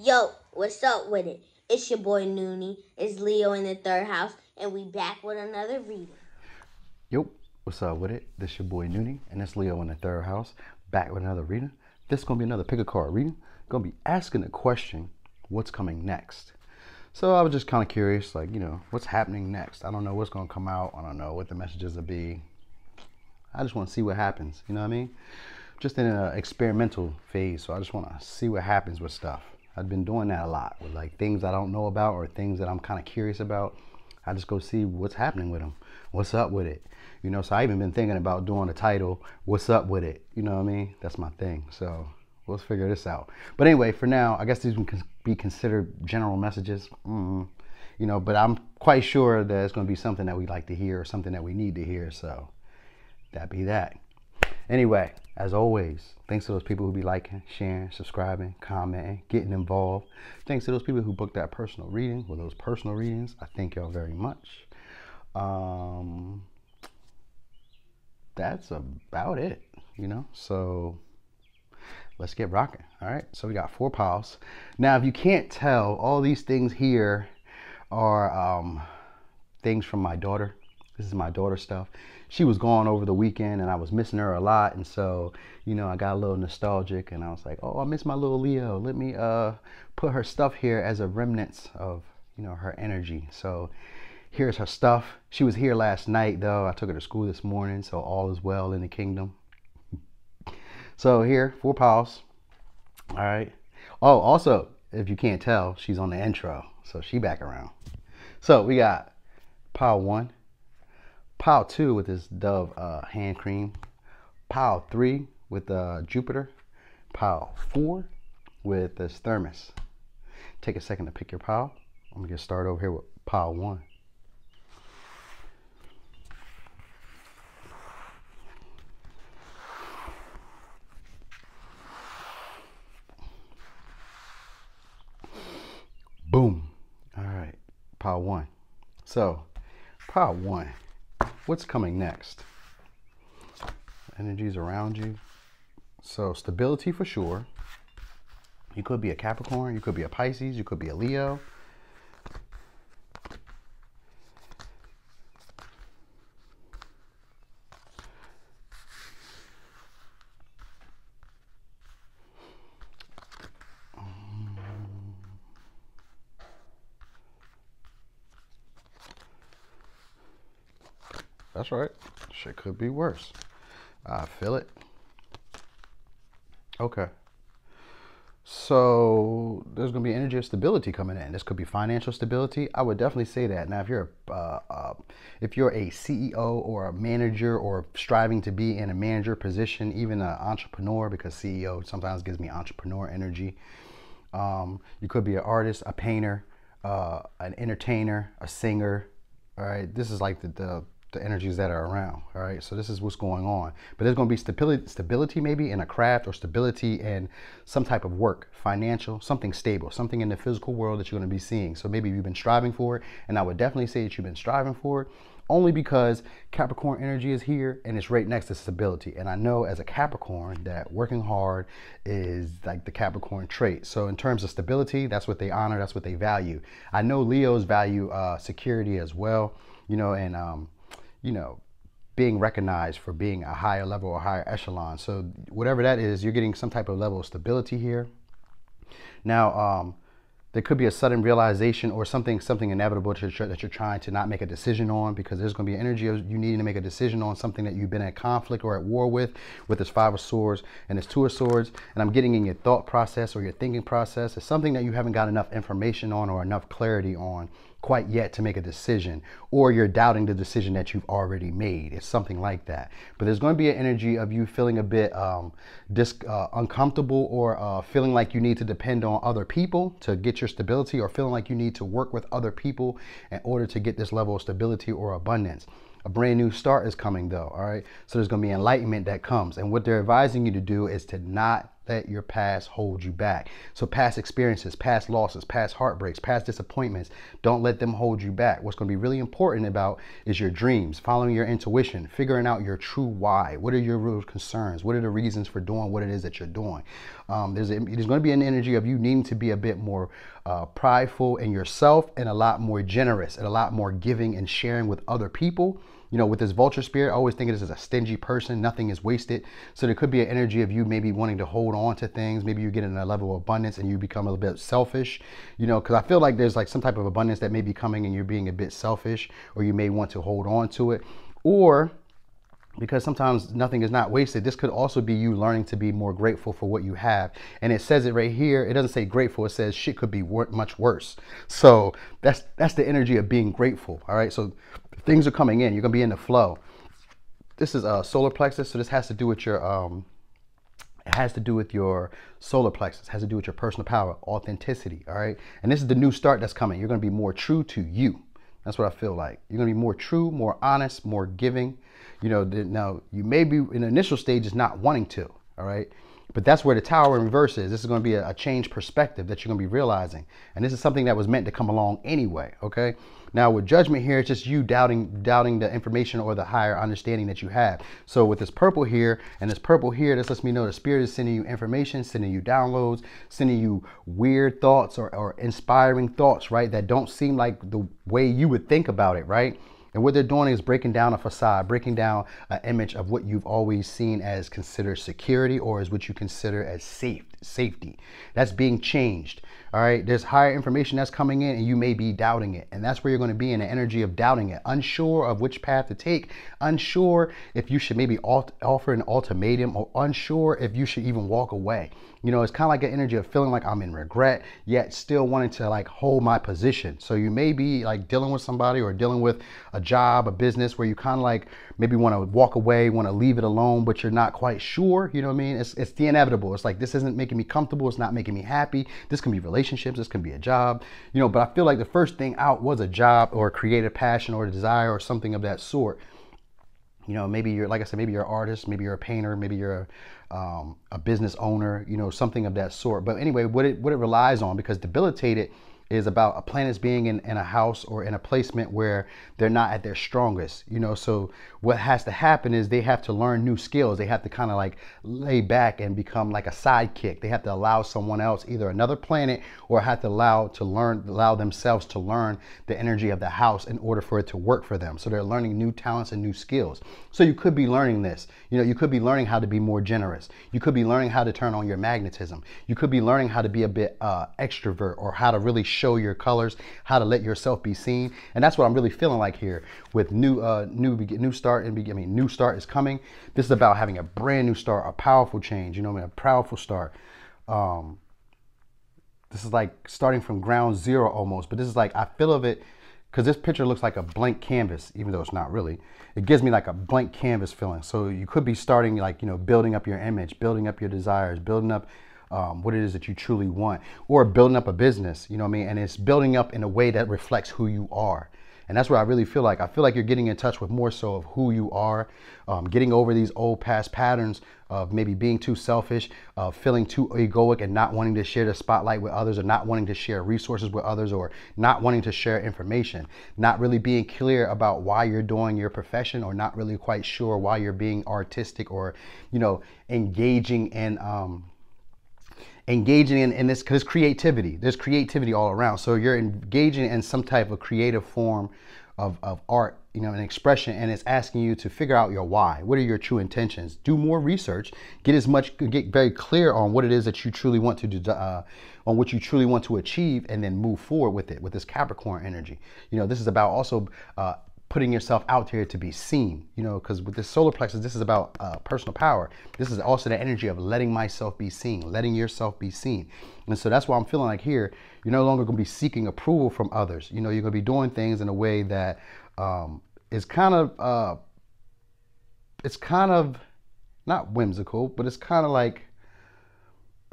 Yo, what's up with it? It's your boy Noonie. It's Leo in the third house, and we back with another reading. Yo, what's up with it? This your boy Noonie, and it's Leo in the third house, back with another reading. This is gonna be another pick a card reading. Gonna be asking the question, what's coming next? So I was just kind of curious, like, what's happening next? I don't know what's gonna come out. I don't know what the messages will be. I just want to see what happens. You know what I mean? Just in an experimental phase, so I just want to see what happens with stuff. I've been doing that a lot with like things I don't know about or things that I'm kind of curious about. I just go see what's happening with them. What's up with it? So I even been thinking about doing a title, what's up with it? You know what I mean? That's my thing. So let's figure this out. But anyway, for now, I guess these can be considered general messages. But I'm quite sure that it's going to be something that we like to hear or something that we need to hear. So that be that. Anyway, as always, thanks to those people who be liking, sharing, subscribing, commenting, getting involved. Thanks to those people who booked that personal reading or those personal readings. I thank y'all very much. That's about it, So let's get rocking. All right. So we got 4 piles. Now, if you can't tell, all these things here are things from my daughter. This is my daughter's stuff. She was gone over the weekend and I was missing her a lot. And so, I got a little nostalgic and I was like, oh, I miss my little Leo. Let me put her stuff here as a remnants of, her energy. So here's her stuff. She was here last night though. I took her to school this morning. So all is well in the kingdom. So here, 4 piles. All right. Oh, also, if you can't tell, she's on the intro. So she back around. So we got pile 1. Pile 2 with this Dove hand cream. Pile 3 with Jupiter. Pile 4 with this thermos. Take a second to pick your pile. I'm gonna get started over here with pile 1. Boom. All right, pile 1. So, pile 1. What's coming next? Energies around you. So stability for sure. You could be a Capricorn, you could be a Pisces, you could be a Leo. That's right. Shit could be worse. I feel it. Okay. So there's going to be energy of stability coming in. This could be financial stability. I would definitely say that. Now, if you're a CEO or a manager or striving to be in a manager position, even an entrepreneur, because CEO sometimes gives me entrepreneur energy. You could be an artist, a painter, an entertainer, a singer. All right. This is like the energies that are around. All right. So this is what's going on. But there's going to be stability maybe in a craft or stability in some type of work, financial, something stable, something in the physical world that you're going to be seeing. So maybe you've been striving for it. And I would definitely say that you've been striving for it only because Capricorn energy is here and it's right next to stability. And I know as a Capricorn that working hard is like the Capricorn trait. So in terms of stability, that's what they honor. That's what they value. I know Leos value security as well, and being recognized for being a higher level or higher echelon. So whatever that is, you're getting some type of level of stability here. Now, there could be a sudden realization or something inevitable that you're trying to not make a decision on, because there's going to be energy of you needing to make a decision on something that you've been at conflict or at war with this 5 of Swords and this 2 of Swords. And I'm getting in your thought process or your thinking process. It's something that you haven't got enough information on or enough clarity on quite yet to make a decision, or you're doubting the decision that you've already made. It's something like that. But there's going to be an energy of you feeling a bit uncomfortable or feeling like you need to depend on other people to get your stability, or feeling like you need to work with other people in order to get this level of stability or abundance. A brand new start is coming though, all right? So there's going to be enlightenment that comes. And what they're advising you to do is to not let your past hold you back. So past experiences, past losses, past heartbreaks, past disappointments, don't let them hold you back. What's going to be really important about is your dreams, following your intuition, figuring out your true why. What are your real concerns? What are the reasons for doing what it is that you're doing? There's going to be an energy of you needing to be a bit more prideful in yourself and a lot more generous and a lot more giving and sharing with other people. You know, with this vulture spirit, I always think of this as a stingy person. Nothing is wasted. So there could be an energy of you maybe wanting to hold on to things. Maybe you get in a level of abundance and you become a little bit selfish, you know, because I feel like there's like some type of abundance that may be coming and you're being a bit selfish, or you may want to hold on to it. Or because sometimes nothing is not wasted, this could also be you learning to be more grateful for what you have. And it says it right here. It doesn't say grateful. It says shit could be much worse. So that's the energy of being grateful. All right. So things are coming in. You're going to be in the flow. This is solar plexus. So this has to do with your, it has to do with your solar plexus. It has to do with your personal power, authenticity. All right. And this is the new start that's coming. You're going to be more true to you. That's what I feel like. You're going to be more true, more honest, more giving. You know, now you may be in the initial stages not wanting to, all right? But that's where the tower in reverse is. This is going to be a change perspective that you're going to be realizing. And this is something that was meant to come along anyway, okay? Now with judgment here, it's just you doubting the information or the higher understanding that you have. So with this purple here and this purple here, this lets me know the spirit is sending you information, sending you downloads, sending you weird thoughts or inspiring thoughts, right? That don't seem like the way you would think about it, right? And what they're doing is breaking down a facade, breaking down an image of what you've always seen as considered security, or as what you consider as safety. That's being changed. All right. There's higher information that's coming in and you may be doubting it. And that's where you're going to be in the energy of doubting it, unsure of which path to take, unsure if you should maybe offer an ultimatum, or unsure if you should even walk away. You know, it's kind of like an energy of feeling like I'm in regret, yet still wanting to like hold my position. So you may be like dealing with somebody or dealing with a job, a business where you kind of like maybe want to walk away, want to leave it alone, but you're not quite sure. You know what I mean? It's the inevitable. It's like, this isn't making me comfortable. It's not making me happy. This can be relationships. This can be a job, you know, but I feel like the first thing out was a job or a creative passion or a desire or something of that sort. You know, maybe you're, like I said, maybe you're an artist, maybe you're a painter, maybe you're a business owner, you know, something of that sort. But anyway, what it relies on, because debilitated is about a planet's being in a house or in a placement where they're not at their strongest, you know. So what has to happen is they have to learn new skills. They have to kind of like lay back and become like a sidekick. They have to allow someone else, either another planet, or have to allow themselves to learn the energy of the house in order for it to work for them. So they're learning new talents and new skills. So you could be learning this, you know, you could be learning how to be more generous. You could be learning how to turn on your magnetism. You could be learning how to be a bit extrovert, or how to really show your colors, how to let yourself be seen. And that's what I'm really feeling like here with new start is coming. This is about having a brand new start, a powerful change, you know what I mean, a powerful start. This is like starting from ground zero almost, but this is like, I feel of it because this picture looks like a blank canvas, even though it's not really. It gives me like a blank canvas feeling. So you could be starting like, you know, building up your image, building up your desires, building up what it is that you truly want, or building up a business, you know what I mean? And it's building up in a way that reflects who you are. And that's what I really feel like. I feel like you're getting in touch with more so of who you are, getting over these old past patterns of maybe being too selfish, feeling too egoic and not wanting to share the spotlight with others, or not wanting to share resources with others, or not wanting to share information, not really being clear about why you're doing your profession, or not really quite sure why you're being artistic, or, you know, engaging in this, because there's creativity all around. So you're engaging in some type of creative form of art, you know, an expression, and it's asking you to figure out your why. What are your true intentions? Do more research, get very clear on what it is that you truly want to do, on what you truly want to achieve, and then move forward with it, with this Capricorn energy. You know, this is about also putting yourself out here to be seen, you know, because with this solar plexus, this is about personal power. This is also the energy of letting myself be seen, letting yourself be seen. And so that's why I'm feeling like here, you're no longer going to be seeking approval from others. You know, you're going to be doing things in a way that is kind of, it's kind of not whimsical, but it's kind of like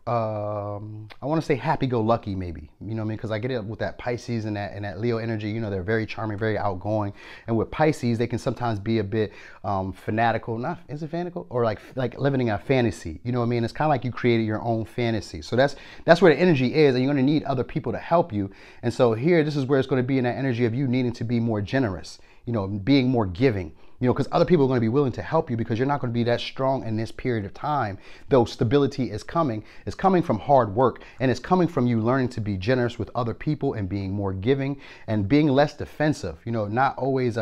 I want to say happy-go-lucky, maybe. You know what I mean? Because I get it with that Pisces and that Leo energy. You know, they're very charming, very outgoing. And with Pisces, they can sometimes be a bit fanatical. Not, is it fanatical? Or like living in a fantasy. You know what I mean? It's kind of like you created your own fantasy. So that's where the energy is, and you're going to need other people to help you. And so here, this is where it's going to be in that energy of you needing to be more generous. You know, being more giving. You know, because other people are going to be willing to help you because you're not going to be that strong in this period of time. Though stability is coming, it's coming from hard work, and it's coming from you learning to be generous with other people and being more giving and being less defensive. You know, not always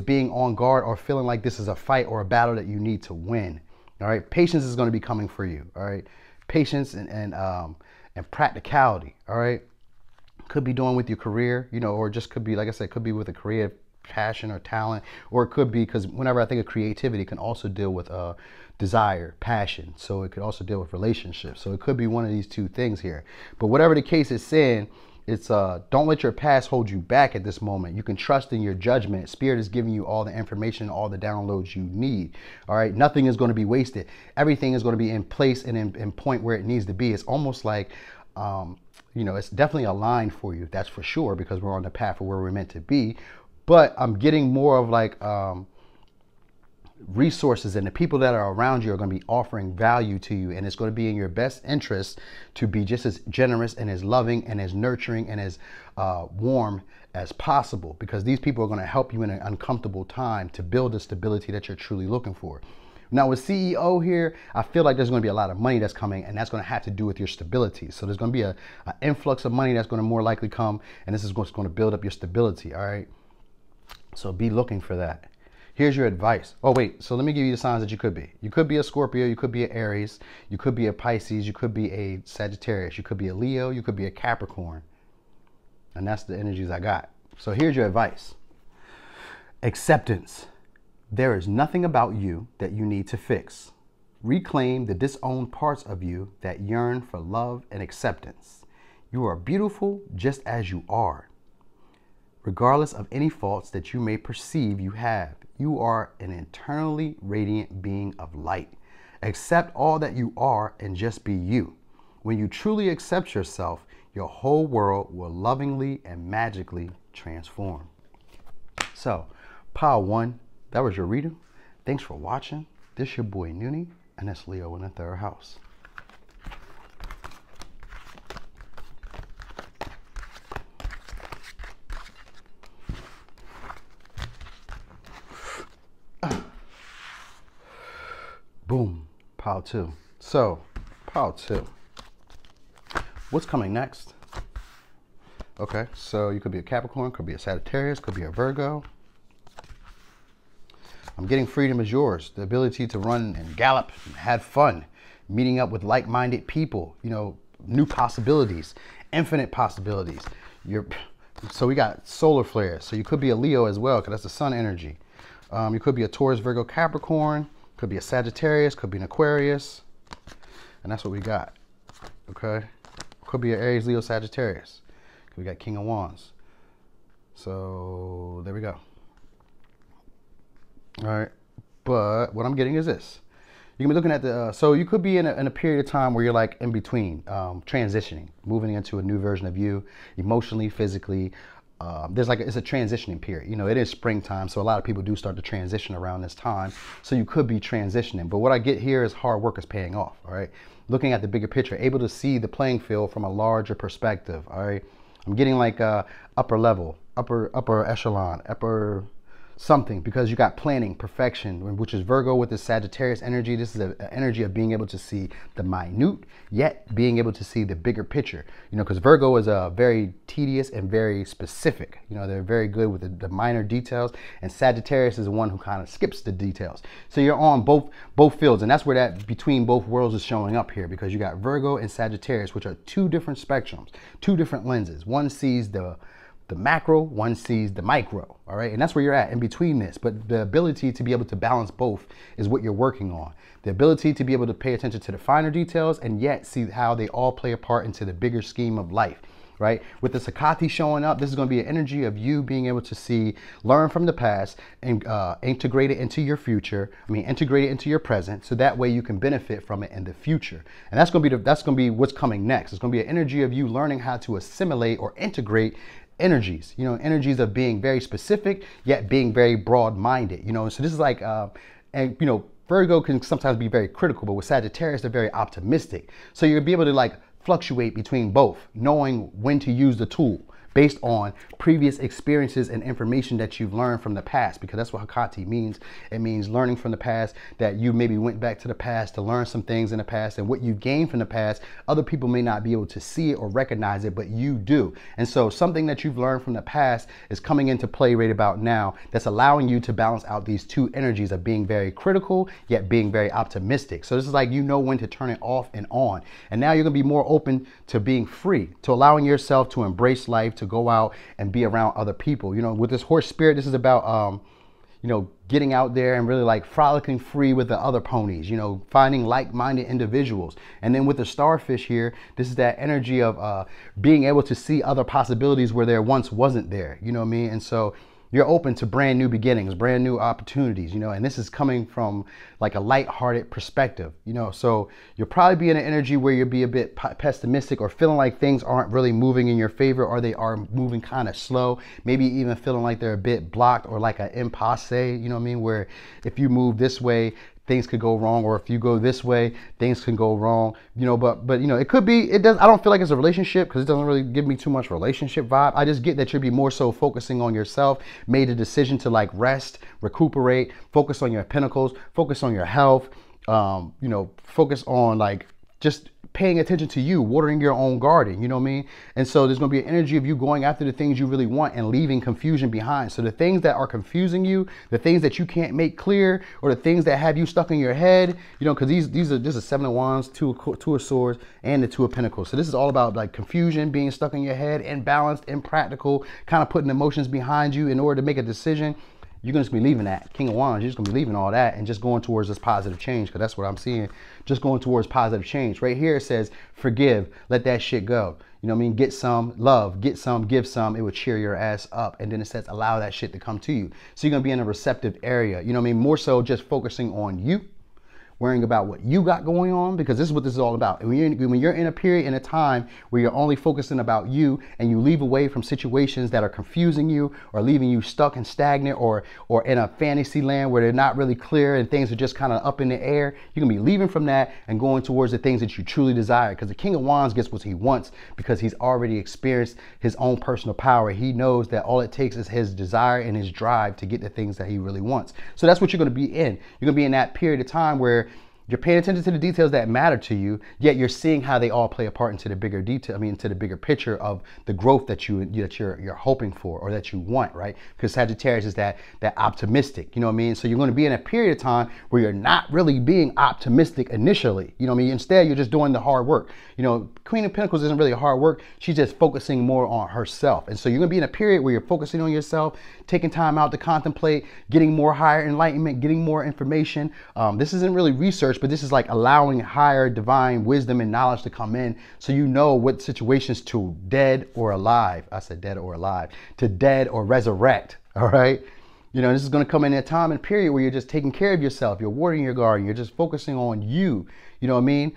being on guard or feeling like this is a fight or a battle that you need to win. All right, patience is going to be coming for you. All right, patience and practicality. All right, could be doing with your career, you know, or just could be, like I said, could be with a career passion or talent, or it could be, because whenever I think of creativity, it can also deal with desire, passion. So it could also deal with relationships. So it could be one of these two things here. But whatever the case is saying, it's don't let your past hold you back at this moment. You can trust in your judgment. Spirit is giving you all the information, all the downloads you need. All right, nothing is going to be wasted. Everything is going to be in place and in point where it needs to be. It's almost like you know, it's definitely aligned for you. That's for sure, because we're on the path of where we're meant to be. But I'm getting more of like resources, and the people that are around you are going to be offering value to you, and it's going to be in your best interest to be just as generous and as loving and as nurturing and as warm as possible, because these people are going to help you in an uncomfortable time to build the stability that you're truly looking for. Now with CEO here, I feel like there's going to be a lot of money that's coming, and that's going to have to do with your stability. So there's going to be an influx of money that's going to more likely come, and this is what's going to build up your stability. All right. So be looking for that. Here's your advice. Oh, wait. So let me give you the signs that you could be. You could be a Scorpio. You could be an Aries. You could be a Pisces. You could be a Sagittarius. You could be a Leo. You could be a Capricorn. And that's the energies I got. So here's your advice. Acceptance. There is nothing about you that you need to fix. Reclaim the disowned parts of you that yearn for love and acceptance. You are beautiful just as you are. Regardless of any faults that you may perceive you have, you are an internally radiant being of light. Accept all that you are and just be you. When you truly accept yourself, your whole world will lovingly and magically transform. So, Pile 1, that was your reading. Thanks for watching. This your boy Noonie, and that's Leo in the 3rd house. Boom, Pile 2. So, Pile 2. What's coming next? Okay, so you could be a Capricorn, could be a Sagittarius, could be a Virgo. I'm getting freedom is yours. The ability to run and gallop and have fun. Meeting up with like-minded people. You know, new possibilities. Infinite possibilities. So we got solar flares. So you could be a Leo as well, because that's the sun energy. You could be a Taurus, Virgo, Capricorn. Could be a Sagittarius, could be an Aquarius, and that's what we got. Okay, could be an Aries, Leo, Sagittarius. We got King of Wands. So there we go. All right, but what I'm getting is this: you can be looking at the. So you could be in a period of time where you're like in between, transitioning, moving into a new version of you, emotionally, physically. It's a transitioning period. You know, it is springtime, so a lot of people do start to transition around this time. So you could be transitioning. But what I get here is hard work is paying off. All right. Looking at the bigger picture, able to see the playing field from a larger perspective. All right. I'm getting like upper level, upper echelon, upper something, because you got planning, perfection, which is Virgo with the Sagittarius energy. This is an energy of being able to see the minute, yet being able to see the bigger picture. You know, because Virgo is very tedious and very specific. You know, they're very good with the minor details, and Sagittarius is the one who kind of skips the details. So you're on both fields, and that's where that between both worlds is showing up here, because you got Virgo and Sagittarius, which are two different spectrums, two different lenses. One sees the macro, one sees the micro, all right? And that's where you're at in between this. But the ability to be able to balance both is what you're working on. The ability to be able to pay attention to the finer details and yet see how they all play a part into the bigger scheme of life. right? With the Sakati showing up, this is going to be an energy of you being able to see, learn from the past, and integrate it into your future. Integrate it into your present, so that way you can benefit from it in the future. And that's going to be what's coming next. It's going to be an energy of you learning how to assimilate or integrate energies. Energies of being very specific yet being very broad-minded. So this is like, Virgo can sometimes be very critical, but with Sagittarius, they're very optimistic. So you'll be able to like fluctuate between both, knowing when to use the tool based on previous experiences and information that you've learned from the past, because that's what Hekate means. It means learning from the past, that you maybe went back to the past to learn some things in the past, and what you gained from the past, other people may not be able to see it or recognize it, but you do. And so something that you've learned from the past is coming into play right about now, that's allowing you to balance out these two energies of being very critical yet being very optimistic. So this is like, when to turn it off and on. And now you're going to be more open to being free, to allowing yourself to embrace life, to go out and be around other people. With this horse spirit, this is about getting out there and really like frolicking free with the other ponies, finding like-minded individuals. And then with the starfish here, this is that energy of being able to see other possibilities where there once wasn't there. And so you're open to brand new beginnings, brand new opportunities, and this is coming from like a light-hearted perspective, so you'll probably be in an energy where you'll be a bit pessimistic or feeling like things aren't really moving in your favor, or they are moving kind of slow, maybe even feeling like they're a bit blocked, or like an impasse, where if you move this way, things could go wrong, or if you go this way, things can go wrong, but it could be, I don't feel like it's a relationship, because it doesn't really give me too much relationship vibe. I just get that you'll be more so focusing on yourself, made a decision to like rest, recuperate, focus on your pinnacles, focus on your health, focus on like just paying attention to you, watering your own garden, And so there's going to be an energy of you going after the things you really want and leaving confusion behind. So the things that are confusing you, the things that you can't make clear, or the things that have you stuck in your head, because this is Seven of Wands, Two of Swords, and the Two of Pentacles. So this is all about like confusion, being stuck in your head, imbalanced, impractical, kind of putting emotions behind you in order to make a decision. You're going to be leaving that. King of Wands, you're just going to be leaving all that and just going towards this positive change, because that's what I'm seeing. Just going towards positive change. Right here it says, forgive, let that shit go. Get some love, get some, give some. It would cheer your ass up. And then it says, allow that shit to come to you. So you're going to be in a receptive area. More so just focusing on you, worrying about what you got going on, because this is what this is all about. And when you're in a period, in a time where you're only focusing about you, and you leave away from situations that are confusing you or leaving you stuck and stagnant, or in a fantasy land where they're not really clear and things are just kind of up in the air, you're gonna be leaving from that and going towards the things that you truly desire. Because the King of Wands gets what he wants, because he's already experienced his own personal power. He knows that all it takes is his desire and his drive to get the things that he really wants. So that's what you're gonna be in. You're gonna be in that period of time where you're paying attention to the details that matter to you, yet you're seeing how they all play a part into the bigger detail. Into the bigger picture of the growth that you're hoping for, or that you want, right? Because Sagittarius is that optimistic, So you're going to be in a period of time where you're not really being optimistic initially, Instead, you're just doing the hard work. Queen of Pentacles isn't really hard work. She's just focusing more on herself. And so you're going to be in a period where you're focusing on yourself, taking time out to contemplate, getting more higher enlightenment, getting more information. This isn't really research, but this is like allowing higher divine wisdom and knowledge to come in, so you know what situations to dead or alive. I said dead or alive. To dead or resurrect. All right. This is going to come in a time and period where you're just taking care of yourself. You're watering your garden. You're just focusing on you. Paying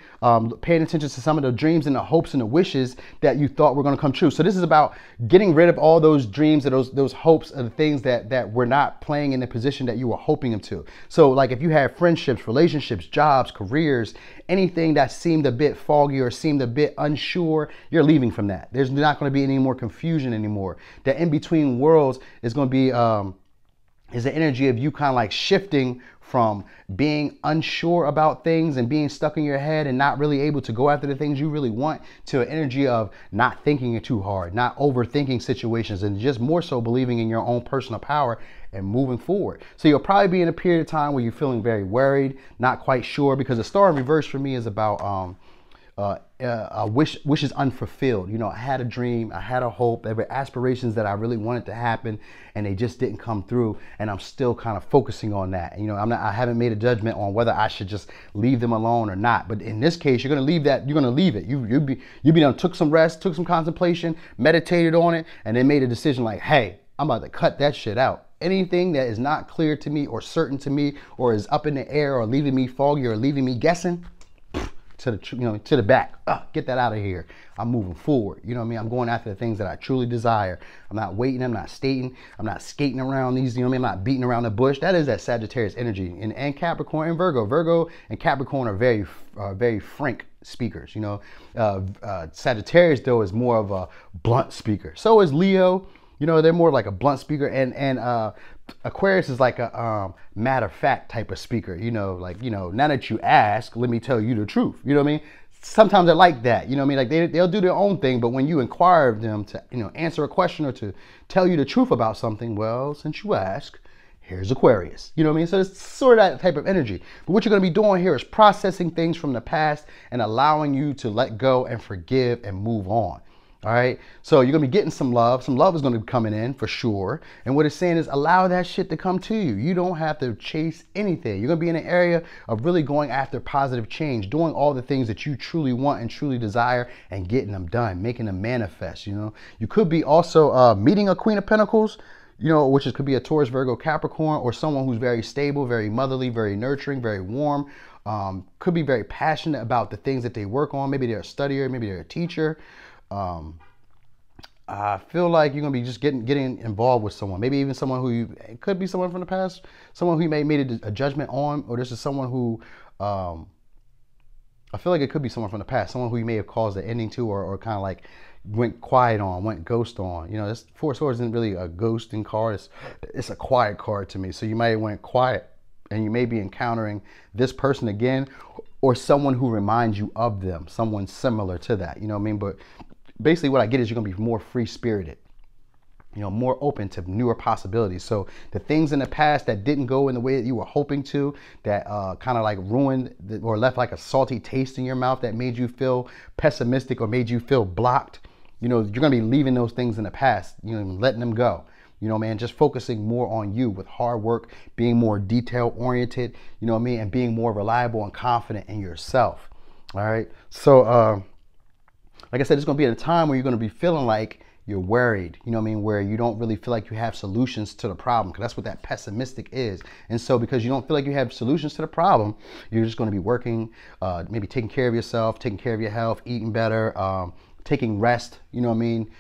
attention to some of the dreams and the hopes and the wishes that you thought were going to come true. So this is about getting rid of all those dreams and those hopes of the things that were not playing in the position that you were hoping them to. So like if you had friendships, relationships, jobs, careers, anything that seemed a bit foggy or seemed a bit unsure, you're leaving from that. There's not going to be any more confusion anymore. That in between worlds is going to be is the energy of you kind of like shifting from being unsure about things and being stuck in your head and not really able to go after the things you really want, to an energy of not thinking it too hard, not overthinking situations, and just more so believing in your own personal power and moving forward. So you'll probably be in a period of time where you're feeling very worried, not quite sure, because the star in reverse for me is about wishes unfulfilled. You know, I had a dream, I had a hope, there were aspirations that I really wanted to happen, and they just didn't come through. And I'm still kind of focusing on that. You know, I haven't made a judgment on whether I should just leave them alone or not. But in this case, you're gonna leave that. You're gonna leave it. You be done, took some rest, took some contemplation, meditated on it, and then made a decision like, hey, I'm about to cut that shit out. Anything that is not clear to me or certain to me or is up in the air or leaving me foggy or leaving me guessing, to the back. Get that out of here. I'm moving forward. You know what I mean? I'm going after the things that I truly desire. I'm not waiting. I'm not stating. I'm not skating around these. You know what I mean? I'm not beating around the bush. That is that Sagittarius energy. And Capricorn and Virgo. Virgo and Capricorn are very frank speakers. You know, Sagittarius though is more of a blunt speaker. So is Leo. You know, they're more like a blunt speaker, and Aquarius is like a matter of fact type of speaker. You know, like, you know, now that you ask, let me tell you the truth. You know what I mean? Sometimes I like that. You know what I mean? Like they'll do their own thing, but when you inquire of them to, you know, answer a question or to tell you the truth about something, well, since you ask, here's Aquarius. You know what I mean? So it's sort of that type of energy. But what you're going to be doing here is processing things from the past and allowing you to let go and forgive and move on. All right, so you're gonna be getting some love. Some love is gonna be coming in for sure. And what it's saying is allow that shit to come to you. You don't have to chase anything. You're gonna be in an area of really going after positive change, doing all the things that you truly want and truly desire and getting them done, making them manifest. You know, you could be also meeting a Queen of Pentacles, you know, which could be a Taurus, Virgo, Capricorn, or someone who's very stable, very motherly, very nurturing, very warm. Could be very passionate about the things that they work on. Maybe they're a studier, maybe they're a teacher. I feel like you're gonna be just getting involved with someone, maybe even someone who it could be someone from the past, someone who you may made a judgment on, or this is someone who I feel like it could be someone from the past, someone who you may have caused the ending to, or kind of like went quiet on, went ghost on. You know, this Four of Swords isn't really a ghosting card; it's a quiet card to me. So you might have went quiet, and you may be encountering this person again, or someone who reminds you of them, someone similar to that. You know what I mean? But basically what I get is you're gonna be more free-spirited, you know, more open to newer possibilities. So the things in the past that didn't go in the way that you were hoping to, that kind of like ruined or left like a salty taste in your mouth, that made you feel pessimistic or made you feel blocked, you know, you're gonna be leaving those things in the past, you know, letting them go. You know, man, just focusing more on you with hard work, being more detail oriented, you know what I mean, and being more reliable and confident in yourself. All right. So like I said, it's going to be at a time where you're going to be feeling like you're worried, you know what I mean, where you don't really feel like you have solutions to the problem, because that's what that pessimistic is. And so because you don't feel like you have solutions to the problem, you're just going to be working, maybe taking care of yourself, taking care of your health, eating better, taking rest, you know what I mean.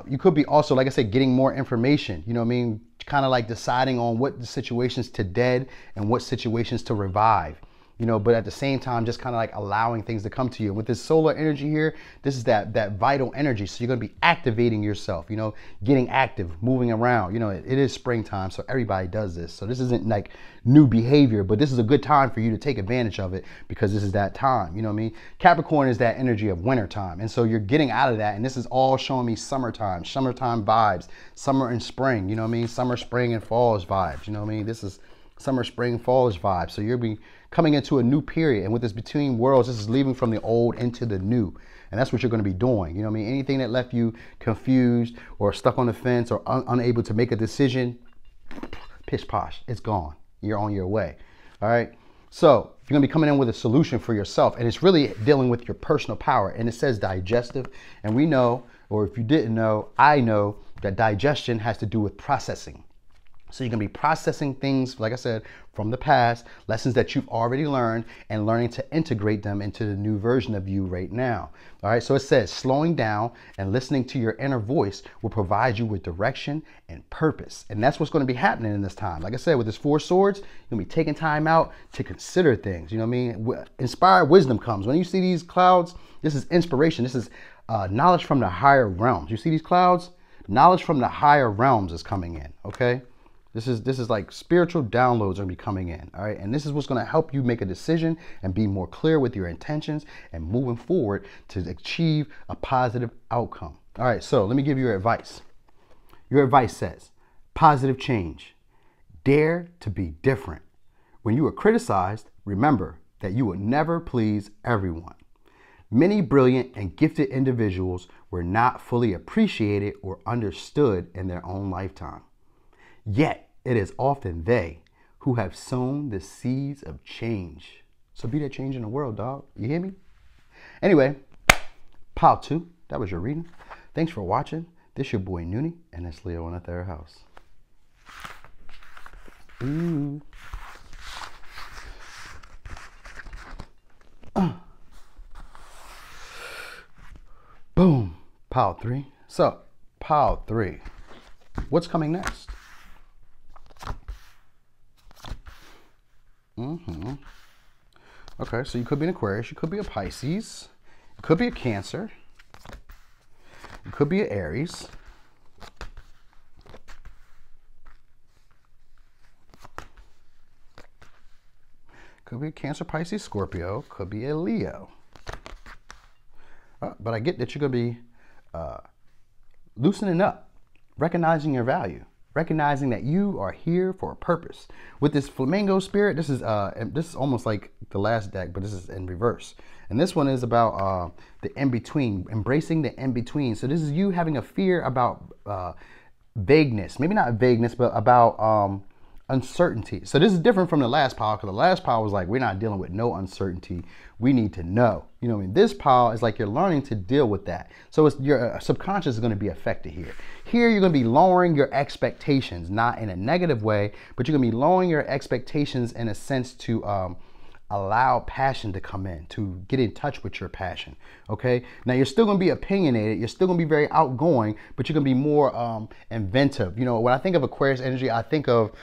You could be also, like I said, getting more information, you know what I mean, kind of like deciding on what situations to dead and what situations to revive. You know, but at the same time, just kind of like allowing things to come to you. With this solar energy here, this is that vital energy. So you're going to be activating yourself, you know, getting active, moving around. You know, it is springtime, so everybody does this. So this isn't like new behavior, but this is a good time for you to take advantage of it, because this is that time. You know what I mean? Capricorn is that energy of winter time. And so you're getting out of that. And this is all showing me summertime vibes, summer and spring, you know what I mean? Summer, spring, and falls vibes. You know what I mean? This is summer, spring, falls vibes. So you'll be coming into a new period. And with this between worlds, this is leaving from the old into the new. And that's what you're going to be doing. You know what I mean? Anything that left you confused or stuck on the fence or unable to make a decision, pish posh, it's gone. You're on your way. All right. So you're going to be coming in with a solution for yourself. And it's really dealing with your personal power. And it says digestive. And we know, or if you didn't know, I know that digestion has to do with processing. So you're going to be processing things, like I said, from the past, lessons that you've already learned, and learning to integrate them into the new version of you right now. All right, so it says slowing down and listening to your inner voice will provide you with direction and purpose. And that's what's going to be happening in this time. Like I said, with this Four Swords, you're going to be taking time out to consider things. You know what I mean? Inspired wisdom comes. When you see these clouds, this is inspiration. This is knowledge from the higher realms. You see these clouds? Knowledge from the higher realms is coming in, okay? This is like spiritual downloads are gonna be coming in, all right? And this is what's gonna help you make a decision and be more clear with your intentions and moving forward to achieve a positive outcome. All right, so let me give you your advice. Your advice says, positive change. Dare to be different. When you are criticized, remember that you will never please everyone. Many brilliant and gifted individuals were not fully appreciated or understood in their own lifetime. Yet, it is often they who have sown the seeds of change. So be that change in the world, dog. You hear me? Anyway, pile 2, that was your reading. Thanks for watching. This your boy Noonie, and it's Leo in the 3rd house. Ooh. Boom. Pile 3. So, pile 3. What's coming next? Okay, so you could be an Aquarius, you could be a Pisces, you could be a Cancer, you could be an Aries, could be a Cancer, Pisces, Scorpio, could be a Leo. But I get that you're going to be loosening up, recognizing your value, recognizing that you are here for a purpose. With this flamingo spirit, this is almost like the last deck, but this is in reverse. And this one is about the in-between, embracing the in-between. So this is you having a fear about vagueness, maybe not vagueness, but about uncertainty. So this is different from the last pile, because the last pile was like, we're not dealing with no uncertainty. We need to know. You know what I mean? This pile is like you're learning to deal with that. So it's your subconscious is going to be affected here. Here you're going to be lowering your expectations, not in a negative way, but you're going to be lowering your expectations in a sense to allow passion to come in, to get in touch with your passion. Okay. Now you're still going to be opinionated. You're still going to be very outgoing, but you're going to be more inventive. You know, when I think of Aquarius energy, I think of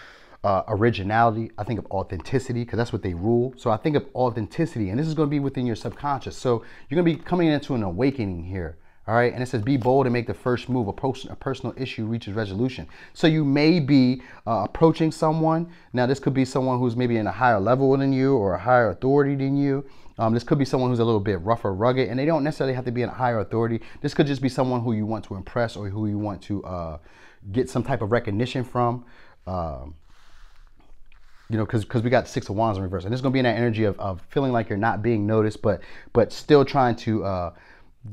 originality. I think of authenticity, because that's what they rule. So I think of authenticity, and this is going to be within your subconscious. So you're going to be coming into an awakening here. All right. And it says, be bold and make the first move. A personal issue reaches resolution. So you may be approaching someone. Now, this could be someone who's maybe in a higher level than you or a higher authority than you. This could be someone who's a little bit rough or rugged, and they don't necessarily have to be in a higher authority. This could just be someone who you want to impress or who you want to get some type of recognition from. You know, because we got 6 of Wands in reverse, and it's going to be in that energy of feeling like you're not being noticed, but still trying to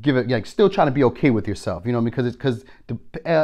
give it, like, still trying to be okay with yourself. You know, because the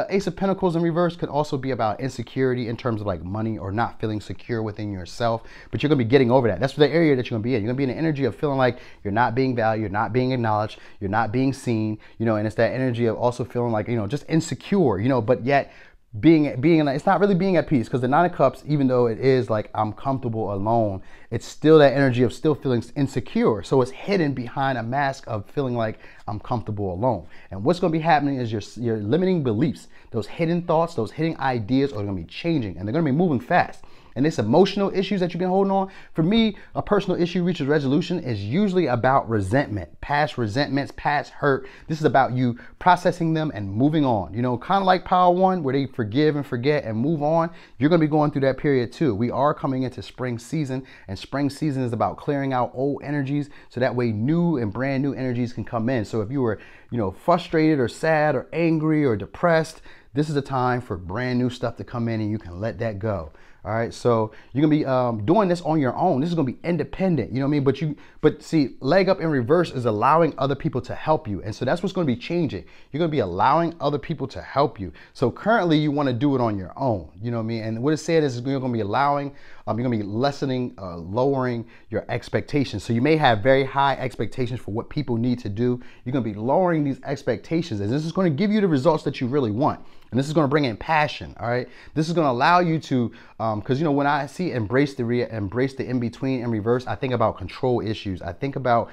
Ace of Pentacles in reverse could also be about insecurity in terms of like money or not feeling secure within yourself. But you're going to be getting over that. That's the area that you're going to be in. You're going to be in the energy of feeling like you're not being valued, you're not being acknowledged, you're not being seen. You know, and it's that energy of also feeling like, you know, just insecure. You know, but yet being it's not really being at peace, because the 9 of Cups, even though it is like I'm comfortable alone, it's still that energy of still feeling insecure. So it's hidden behind a mask of feeling like I'm comfortable alone. And what's going to be happening is your limiting beliefs, those hidden thoughts, those hidden ideas are going to be changing, and they're going to be moving fast. And this emotional issues that you've been holding on, for me, a personal issue reaches resolution is usually about resentment, past resentments, past hurt. This is about you processing them and moving on. You know, kind of like Power 1, where they forgive and forget and move on. You're going to be going through that period too. We are coming into spring season, and spring season is about clearing out old energies, so that way new and brand new energies can come in. So if you were, you know, frustrated or sad or angry or depressed, this is a time for brand new stuff to come in, and you can let that go. All right, so you're gonna be doing this on your own. This is gonna be independent, you know what I mean? But see, leg up in reverse is allowing other people to help you, and so that's what's gonna be changing. You're gonna be allowing other people to help you. So currently, you want to do it on your own, you know what I mean? And what it's saying is you're gonna be allowing, you're gonna be lessening, lowering your expectations. So you may have very high expectations for what people need to do. You're gonna be lowering these expectations, and this is gonna give you the results that you really want. And this is going to bring in passion. All right. This is going to allow you to, because, you know, when I see embrace the in-between in reverse, I think about control issues. I think about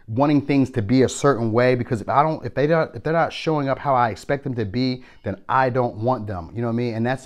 wanting things to be a certain way, because if they're not showing up how I expect them to be, then I don't want them. You know what I mean? And that's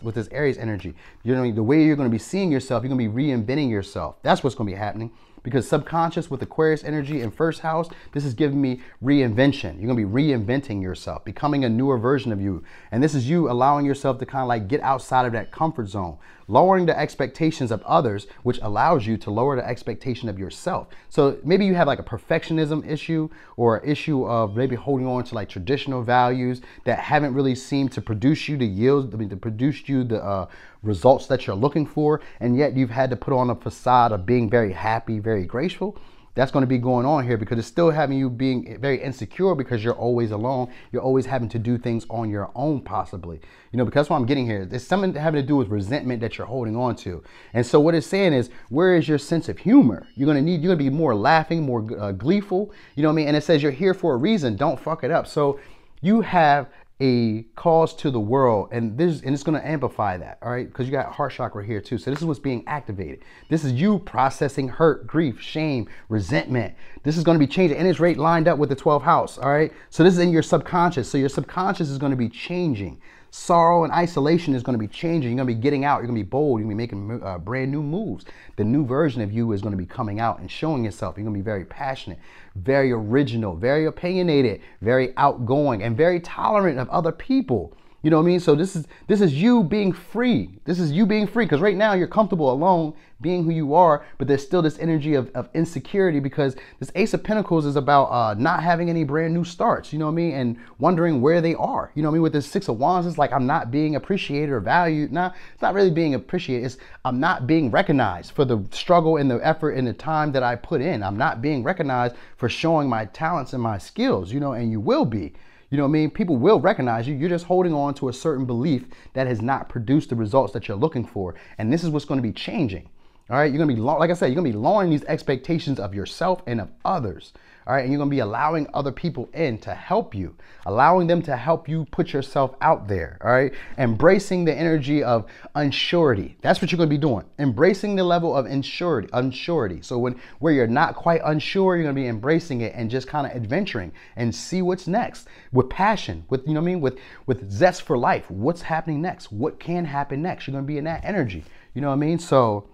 with this Aries energy. You know what I mean? The way you're going to be seeing yourself, you're going to be reinventing yourself. That's what's going to be happening. Because subconscious with Aquarius energy in 1st house, this is giving me reinvention. You're going to be reinventing yourself, becoming a newer version of you. And this is you allowing yourself to kind of like get outside of that comfort zone, lowering the expectations of others, which allows you to lower the expectation of yourself. So maybe you have like a perfectionism issue, or an issue of maybe holding on to like traditional values that haven't really seemed to produce you the results that you're looking for, and yet you've had to put on a facade of being very happy, very graceful. That's going to be going on here because it's still having you being very insecure because you're always alone. You're always having to do things on your own, possibly. You know, because that's what I'm getting here. There's something having to do with resentment that you're holding on to. And so what it's saying is, where is your sense of humor? You're going to be more laughing, more gleeful. You know what I mean? And it says you're here for a reason. Don't fuck it up. So you have a cause to the world, and it's going to amplify that, all right? Because you got heart chakra here too. So this is what's being activated. This is you processing hurt, grief, shame, resentment. This is going to be changing, and it's right lined up with the 12th house, all right? So this is in your subconscious. So your subconscious is going to be changing. Sorrow and isolation is going to be changing. You're going to be getting out. You're going to be bold. You're going to be making brand new moves. The new version of you is going to be coming out and showing yourself. You're going to be very passionate, very original, very opinionated, very outgoing, and very tolerant of other people. You know what I mean? So this is you being free. This is you being free, because right now you're comfortable alone being who you are, but there's still this energy of insecurity, because this Ace of Pentacles is about not having any brand new starts, you know what I mean? And wondering where they are, you know what I mean? With this Six of Wands, it's like I'm not being appreciated or valued. Nah, it's not really being appreciated. It's I'm not being recognized for the struggle and the effort and the time that I put in. I'm not being recognized for showing my talents and my skills, you know, and you will be. You know what I mean? People will recognize you. You're just holding on to a certain belief that has not produced the results that you're looking for. And this is what's going to be changing. All right. You're going to be, like I said, you're going to be lowering these expectations of yourself and of others. All right. And you're going to be allowing other people in to help you, allowing them to help you put yourself out there. All right. Embracing the energy of unsurety. That's what you're going to be doing. Embracing the level of unsurety. So where you're not quite unsure, you're going to be embracing it and just kind of adventuring and see what's next with passion, with, you know what I mean? With zest for life. What's happening next? What can happen next? You're going to be in that energy. You know what I mean? So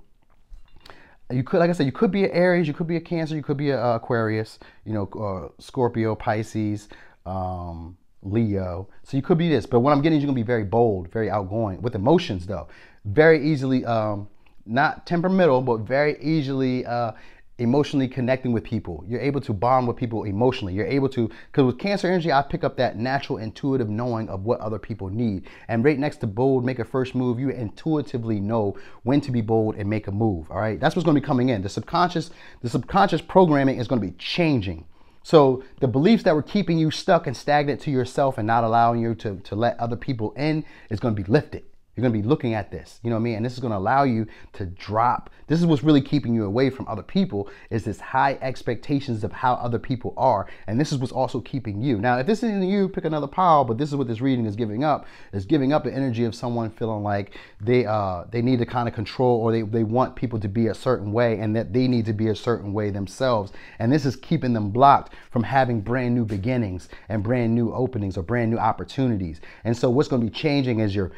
you could, like I said, you could be an Aries, you could be a Cancer, you could be an Aquarius, you know, Scorpio, Pisces, Leo. So you could be this, but what I'm getting is you're gonna be very bold, very outgoing with emotions, though. Very easily, not temperamental, but very easily emotionally connecting with people. You're able to bond with people emotionally. You're able to, because with Cancer energy, I pick up that natural intuitive knowing of what other people need. And right next to bold, make a first move, you intuitively know when to be bold and make a move. All right. That's what's going to be coming in. The subconscious programming is going to be changing. So the beliefs that were keeping you stuck and stagnant to yourself and not allowing you to let other people in is going to be lifted. You're going to be looking at this, you know what I mean? And this is going to allow you to drop. This is what's really keeping you away from other people, is this high expectations of how other people are. And this is what's also keeping you. Now, if this isn't you, pick another pile, but this is what this reading is giving up. It's giving up the energy of someone feeling like they need to kind of control, or they want people to be a certain way, and that they need to be a certain way themselves. And this is keeping them blocked from having brand new beginnings and brand new openings or brand new opportunities. And so what's going to be changing is your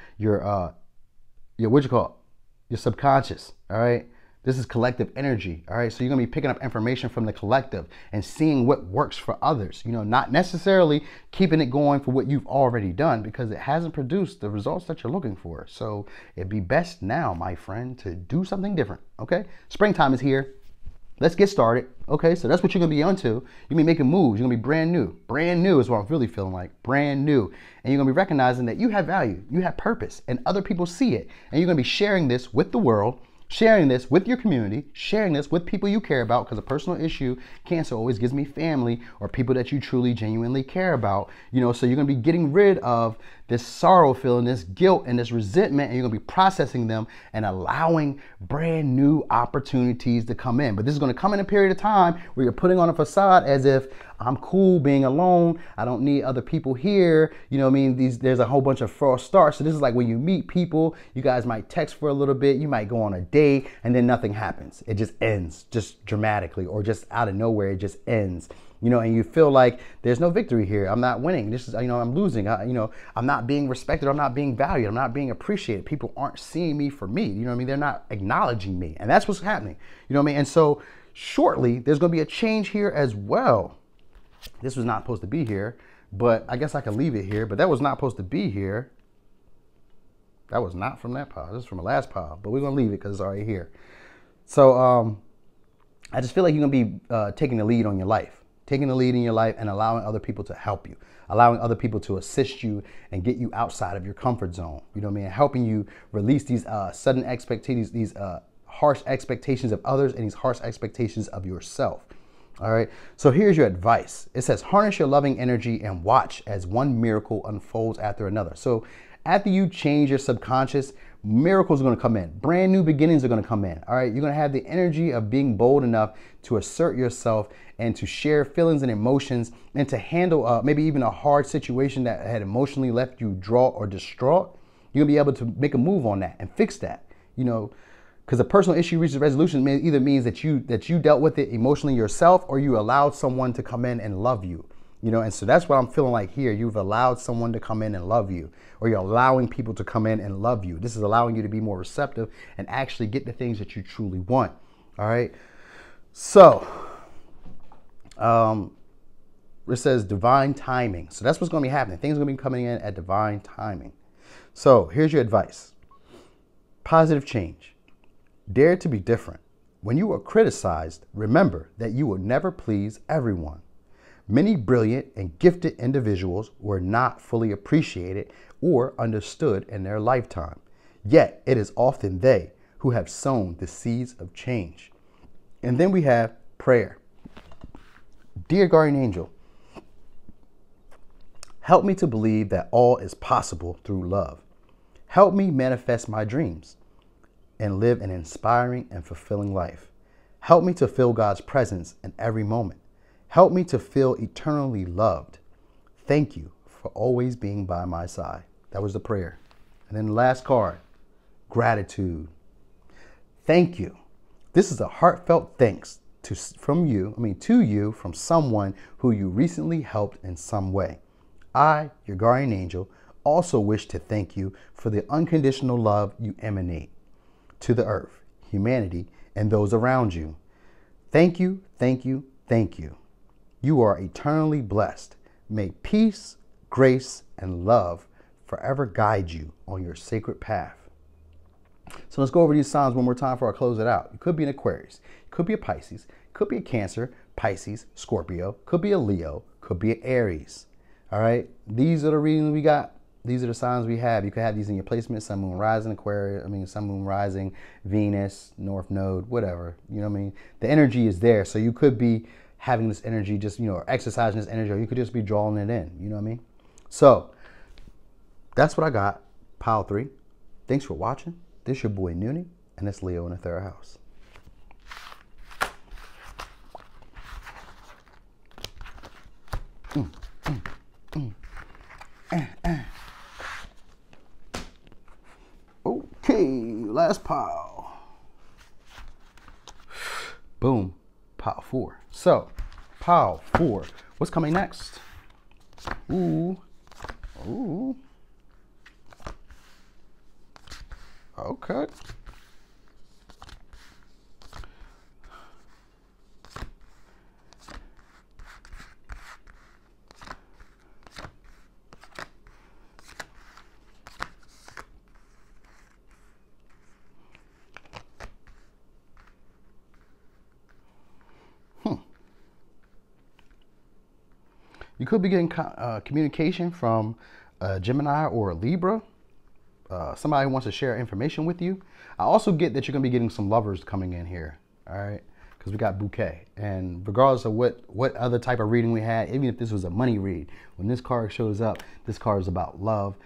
what you call your subconscious. All right. This is collective energy. All right. So you're going to be picking up information from the collective and seeing what works for others, you know, not necessarily keeping it going for what you've already done, because it hasn't produced the results that you're looking for. So it'd be best now, my friend, to do something different. Okay. Springtime is here. Let's get started. Okay, so that's what you're going to be onto. You're going to be making moves. You're going to be brand new. Brand new is what I'm really feeling like. Brand new. And you're going to be recognizing that you have value. You have purpose. And other people see it. And you're going to be sharing this with the world, sharing this with your community, sharing this with people you care about, because a personal issue, Cancer, always gives me family or people that you truly, genuinely care about. You know, so you're going to be getting rid of this sorrow feeling, this guilt, and this resentment, and you're going to be processing them and allowing brand new opportunities to come in. But this is going to come in a period of time where you're putting on a facade as if I'm cool being alone. I don't need other people here. You know what I mean? There's a whole bunch of false starts. So this is like when you meet people, you guys might text for a little bit. You might go on a date and then nothing happens. It just ends just dramatically, or just out of nowhere, it just ends. You know, and you feel like there's no victory here. I'm not winning. This is, you know, I'm losing. I'm not being respected. I'm not being valued. I'm not being appreciated. People aren't seeing me for me. You know what I mean? They're not acknowledging me. And that's what's happening. You know what I mean? And so shortly, there's going to be a change here as well. This was not supposed to be here, but I guess I can leave it here. But that was not supposed to be here. That was not from that pile. This is from the last pile. But we're going to leave it because it's already here. So I just feel like you're going to be taking the lead on your life. Taking the lead in your life and allowing other people to help you, allowing other people to assist you and get you outside of your comfort zone. You know what I mean? Helping you release these sudden expectations, these harsh expectations of others, and these harsh expectations of yourself. All right. So here's your advice. It says, harness your loving energy and watch as one miracle unfolds after another. So after you change your subconscious, miracles are going to come in. Brand new beginnings are going to come in. All right. You're going to have the energy of being bold enough to assert yourself and to share feelings and emotions and to handle maybe even a hard situation that had emotionally left you distraught or distraught. You're going to be able to make a move on that and fix that, you know, because a personal issue reaches resolution either means that you dealt with it emotionally yourself, or you allowed someone to come in and love you, you know. And so that's what I'm feeling like here. You've allowed someone to come in and love you, or you're allowing people to come in and love you. This is allowing you to be more receptive and actually get the things that you truly want. All right. So it says divine timing. So that's what's going to be happening. Things are going to be coming in at divine timing. So here's your advice. Positive change. Dare to be different. When you are criticized, remember that you will never please everyone. Many brilliant and gifted individuals were not fully appreciated or understood in their lifetime. Yet it is often they who have sown the seeds of change. And then we have prayer. Dear guardian angel, help me to believe that all is possible through love. Help me manifest my dreams and live an inspiring and fulfilling life. Help me to feel God's presence in every moment. Help me to feel eternally loved. Thank you for always being by my side. That was the prayer. And then the last card, gratitude. Thank you. This is a heartfelt thanks to you from someone who you recently helped in some way. I, your guardian angel, also wish to thank you for the unconditional love you emanate to the earth, humanity, and those around you. Thank you, thank you, thank you. You are eternally blessed. May peace, grace, and love forever guide you on your sacred path. So let's go over these signs one more time before I close it out. You could be an Aquarius, could be a Pisces, could be a Cancer, Pisces, Scorpio, could be a Leo, could be an Aries. All right, these are the readings we got. These are the signs we have. You could have these in your placement: Sun, Moon, Rising, Aquarius. Sun, Moon, Rising, Venus, North Node, whatever. You know what I mean? The energy is there, so you could be having this energy, just or exercising this energy, or you could just be drawing it in. You know what I mean? So that's what I got. Pile 3. Thanks for watching. This your boy Noonie, and it's Leo in the 3rd house. Okay, last pile. Boom, pile 4. So, pile 4. What's coming next? Ooh. Okay. You could be getting communication from a Gemini or a Libra, somebody who wants to share information with you. I also get that you're going to be getting some lovers coming in here, all right? Because we got bouquet. And regardless of what other type of reading we had, even if this was a money read, when this card shows up, this card is about love,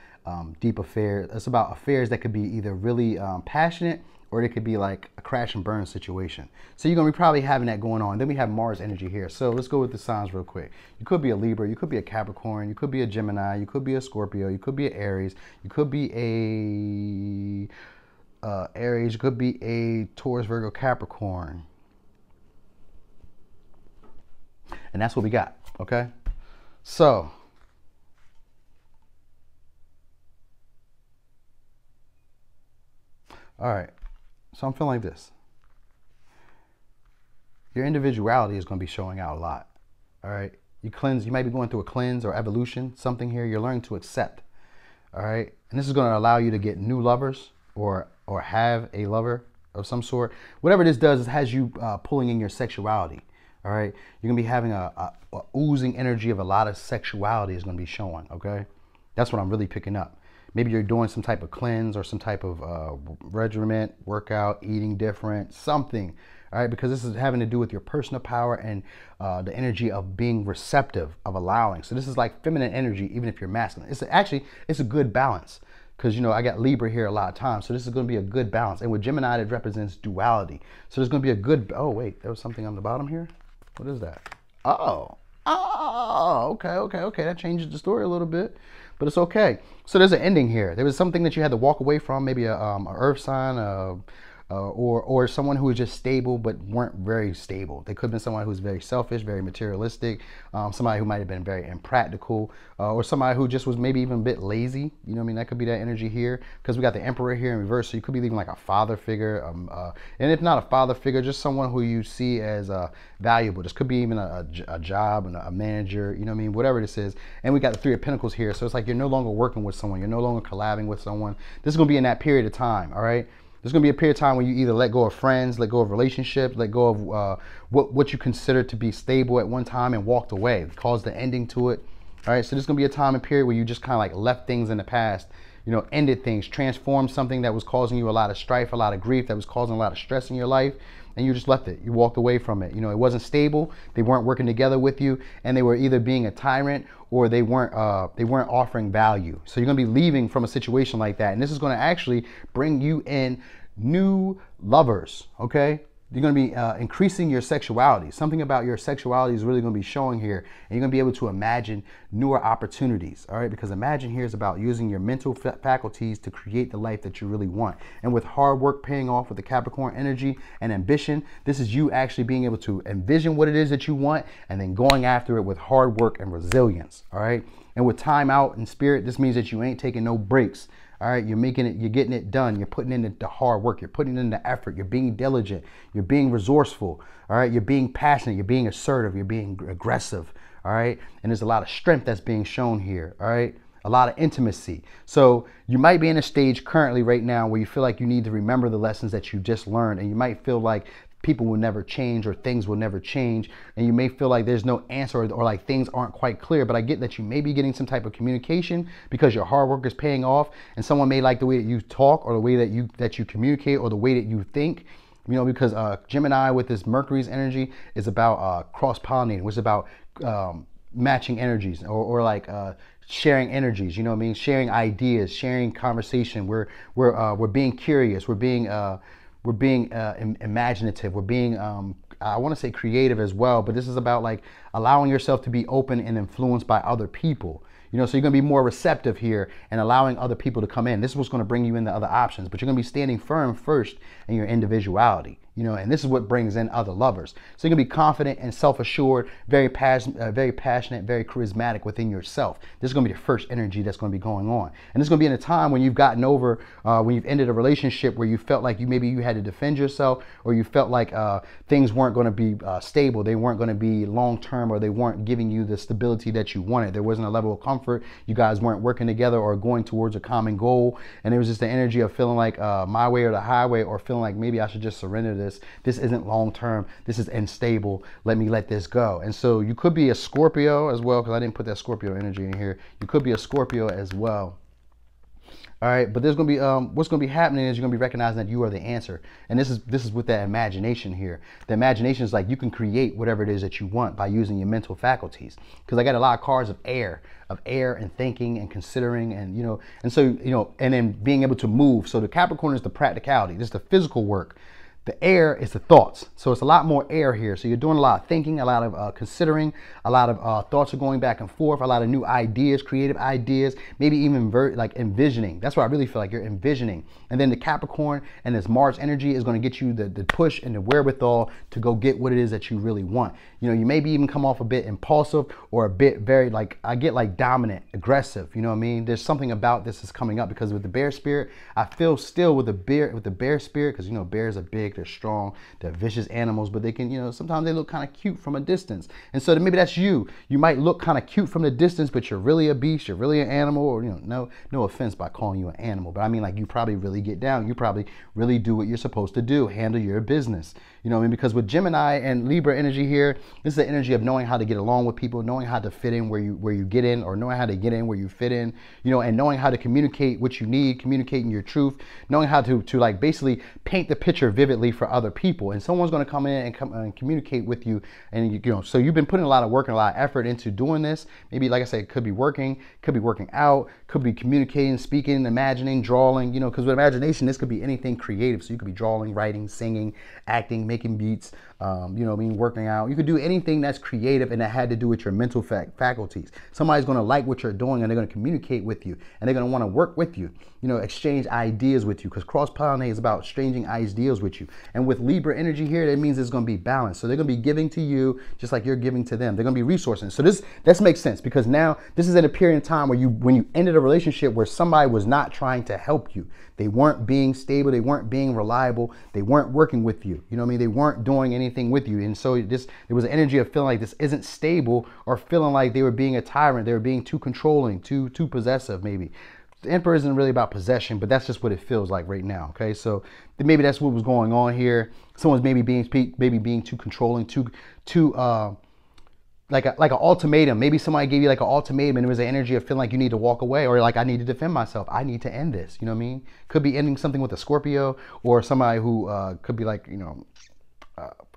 deep affairs. It's about affairs that could be either really passionate, or it could be like a crash and burn situation. So you're going to be probably having that going on. Then we have Mars energy here. So let's go with the signs real quick. You could be a Libra, you could be a Capricorn, you could be a Gemini, you could be a Scorpio, you could be an Aries, you could be a Aries, you could be a Taurus, Virgo, Capricorn. And that's what we got, okay? So all right. So I'm feeling like this. Your individuality is going to be showing out a lot. All right. You might be going through a cleanse or evolution, something here. You're learning to accept. All right. And this is going to allow you to get new lovers or have a lover of some sort. Whatever this does, it has you pulling in your sexuality. All right. You're going to be having a oozing energy of a lot of sexuality is going to be showing. Okay. That's what I'm really picking up. Maybe you're doing some type of cleanse or some type of regimen, workout, eating different, something. All right, because this is having to do with your personal power and the energy of being receptive, of allowing. So this is like feminine energy, even if you're masculine. It's a good balance, because, you know, I got Libra here a lot of times. So this is going to be a good balance. And with Gemini, it represents duality. So there's going to be a good, oh, wait, there was something on the bottom here. What is that? Okay. That changes the story a little bit, but it's okay. So there's an ending here. There was something that you had to walk away from, maybe a earth sign, or someone who was just stable but weren't very stable. They could have been someone who was very selfish, very materialistic, somebody who might have been very impractical, or somebody who just was maybe even a bit lazy. You know what I mean? That could be that energy here, because we got the Emperor here in reverse. So you could be even like a father figure, and if not a father figure, just someone who you see as valuable. This could be even a job and a manager. You know what I mean? Whatever this is. And we got the Three of Pentacles here. So it's like you're no longer working with someone. You're no longer collabing with someone. This is going to be in that period of time. All right. There's going to be a period of time when you either let go of friends, let go of relationships, let go of what you consider to be stable at one time and walked away, caused the ending to it. All right, so there's going to be a time and period where you just kind of like left things in the past, you know, ended things, transformed something that was causing you a lot of strife, a lot of grief, that was causing a lot of stress in your life, and you just left it. You walked away from it. You know, it wasn't stable. They weren't working together with you, and they were either being a tyrant or they weren't offering value. So you're going to be leaving from a situation like that, and this is going to actually bring you in new lovers. Okay, you're going to be increasing your sexuality. Something about your sexuality is really going to be showing here, and you're going to be able to imagine newer opportunities. All right, because imagine here is about using your mental faculties to create the life that you really want. And with hard work paying off with the Capricorn energy and ambition, this is you actually being able to envision what it is that you want and then going after it with hard work and resilience. All right, and with time out and spirit, this means that you ain't taking no breaks. All right, you're making it, you're getting it done. You're putting in the hard work. You're putting in the effort. You're being diligent. You're being resourceful. All right, you're being passionate. You're being assertive. You're being aggressive. All right, and there's a lot of strength that's being shown here. All right, a lot of intimacy. So you might be in a stage currently right now where you feel like you need to remember the lessons that you just learned, and you might feel like people will never change or things will never change, and you may feel like there's no answer, or like things aren't quite clear. But I get that you may be getting some type of communication because your hard work is paying off, and someone may like the way that you talk, or the way that you communicate, or the way that you think. You know, because Gemini with this Mercury's energy is about cross-pollinating, which is about matching energies, or like sharing energies. You know what I mean? Sharing ideas, sharing conversation. We're being curious. We're being imaginative. We're being, I want to say creative as well, but this is about like allowing yourself to be open and influenced by other people. You know, so you're going to be more receptive here and allowing other people to come in. This is what's going to bring you into other options, but you're going to be standing firm first in your individuality. You know, and this is what brings in other lovers. So you're gonna be confident and self-assured, very passionate, very charismatic within yourself. This is gonna be the first energy that's gonna be going on. And this is gonna be in a time when you've gotten over, when you've ended a relationship where you felt like maybe you had to defend yourself, or you felt like things weren't gonna be stable, they weren't gonna be long-term, or they weren't giving you the stability that you wanted. There wasn't a level of comfort. You guys weren't working together or going towards a common goal. And there was just the energy of feeling like my way or the highway, or feeling like maybe I should just surrender this. This isn't long-term. This is unstable. Let me let this go. And so you could be a Scorpio as well, because I didn't put that Scorpio energy in here. You could be a Scorpio as well. All right, but there's gonna be what's gonna be happening is you're gonna be recognizing that you are the answer, and this is with that imagination here. The imagination is like you can create whatever it is that you want by using your mental faculties. Because I got a lot of cards of air and thinking and considering, and and so and then being able to move. So the Capricorn is the practicality. This is the physical work. The air is the thoughts. So it's a lot more air here. So you're doing a lot of thinking, a lot of considering, a lot of thoughts are going back and forth, a lot of new ideas, creative ideas, maybe even like envisioning. That's what I really feel like, you're envisioning. And then the Capricorn and this Mars energy is going to get you the push and the wherewithal to go get what it is that you really want. You maybe even come off a bit impulsive, or a bit very I get like dominant, aggressive. You know what I mean? There's something about this is coming up, because with the bear spirit, I feel still with the bear spirit, because bears are big, they're strong, they're vicious animals, but they can, sometimes they look kind of cute from a distance. And so maybe that's you. You might look kind of cute from the distance, but you're really a beast, you're really an animal, or no offense by calling you an animal, but I mean, like, you probably really get down. You probably really do what you're supposed to do, handle your business. You know what I mean? Because with Gemini and Libra energy here, this is the energy of knowing how to get along with people, knowing how to fit in where you get in, or knowing how to get in where you fit in, you know, and knowing how to communicate what you need, communicating your truth, knowing how to like basically paint the picture vividly for other people. And someone's going to come in and communicate with you. And you know, so you've been putting a lot of work and a lot of effort into doing this. Maybe, like I said, it could be working out, could be communicating, speaking, imagining, drawing, you know, because with imagination, this could be anything creative. So you could be drawing, writing, singing, acting, making beats, you know, I mean, working out. You could do anything that's creative and that had to do with your mental faculties. Somebody's going to like what you're doing, and they're going to communicate with you, and they're going to want to work with you, you know, exchange ideas with you, because cross-pollinate is about exchanging ideas with you. And with Libra energy here, that means it's going to be balanced. So they're going to be giving to you just like you're giving to them. They're going to be resourcing. So this makes sense, because now this is in a period of time where when you ended a relationship where somebody was not trying to help you. They weren't being stable. They weren't being reliable. They weren't working with you. You know what I mean? They weren't doing anything with you. And so there was an energy of feeling like this isn't stable, or feeling like they were being a tyrant. They were being too controlling, too possessive maybe. The Emperor isn't really about possession, but that's just what it feels like right now. Okay, so maybe that's what was going on here. Someone's maybe being too controlling, too like an ultimatum. Maybe somebody gave you like an ultimatum, and there was an energy of feeling like you need to walk away, or like, I need to defend myself. I need to end this. You know what I mean? Could be ending something with a Scorpio, or somebody who could be like, you know,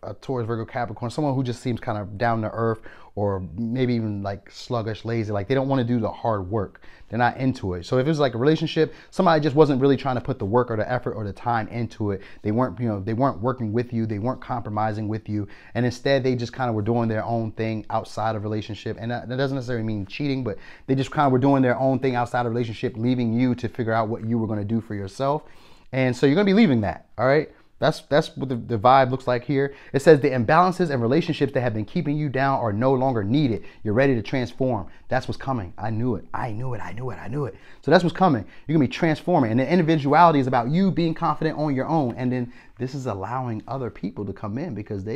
a Taurus, Virgo, Capricorn, someone who just seems kind of down to earth, or maybe even like sluggish, lazy, like they don't want to do the hard work. They're not into it. So if it was like a relationship, somebody just wasn't really trying to put the work or the effort or the time into it. They weren't, you know, they weren't working with you. They weren't compromising with you. And instead they just kind of were doing their own thing outside of relationship. And that doesn't necessarily mean cheating, but they just kind of were doing their own thing outside of relationship, leaving you to figure out what you were going to do for yourself. And so you're going to be leaving that. All right. That's what the vibe looks like here. It says the imbalances and relationships that have been keeping you down are no longer needed. You're ready to transform. That's what's coming. I knew it. So that's what's coming. You're going to be transforming. And the individuality is about you being confident on your own. And then this is allowing other people to come in, because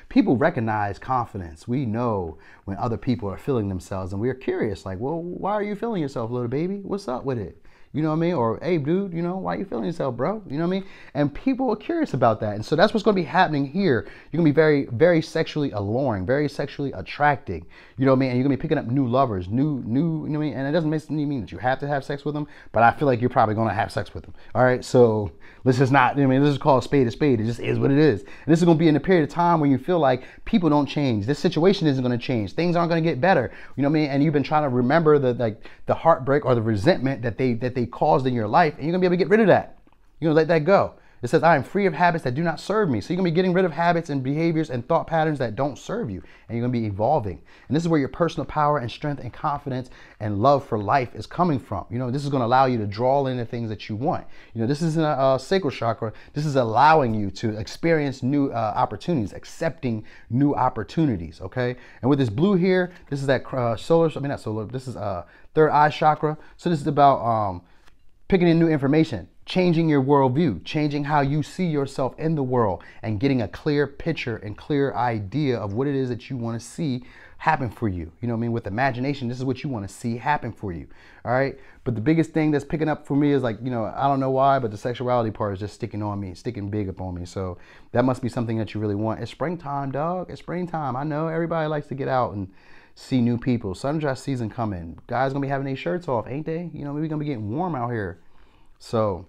people recognize confidence. We know when other people are feeling themselves, and we're curious, like, well, why are you feeling yourself, little baby? What's up with it? You know what I mean? Or, hey, dude, you know, why are you feeling yourself, bro? You know what I mean? And people are curious about that. And so that's what's going to be happening here. You're going to be very, very sexually alluring, very sexually attracting. You know what I mean? And you're going to be picking up new lovers, new, you know what I mean? And it doesn't necessarily mean that you have to have sex with them, but I feel like you're probably going to have sex with them. All right? So let's just not, I mean, let's just call a spade a spade. It just is what it is. And this is going to be in a period of time where you feel like people don't change. This situation isn't going to change. Things aren't going to get better. You know what I mean? And you've been trying to remember the heartbreak or the resentment that they caused in your life, and you're gonna be able to get rid of that. You're gonna let that go. It says, I am free of habits that do not serve me. So you're gonna be getting rid of habits and behaviors and thought patterns that don't serve you, and you're gonna be evolving. And this is where your personal power and strength and confidence and love for life is coming from. You know, this is gonna allow you to draw in the things that you want. You know, this isn't a sacral chakra. This is allowing you to experience new opportunities, accepting new opportunities. Okay. And with this blue here, this is that this is third eye chakra. So this is about picking in new information, changing your worldview, changing how you see yourself in the world, and getting a clear picture and clear idea of what it is that you want to see happen for you. You know what I mean? With imagination, this is what you want to see happen for you. All right. But the biggest thing that's picking up for me is, like, you know, I don't know why, but the sexuality part is just sticking on me, sticking big up on me. So that must be something that you really want. It's springtime, dog. It's springtime. I know everybody likes to get out and see new people. Sundress season coming. Guys gonna be having their shirts off, ain't they? You know, maybe gonna be getting warm out here. So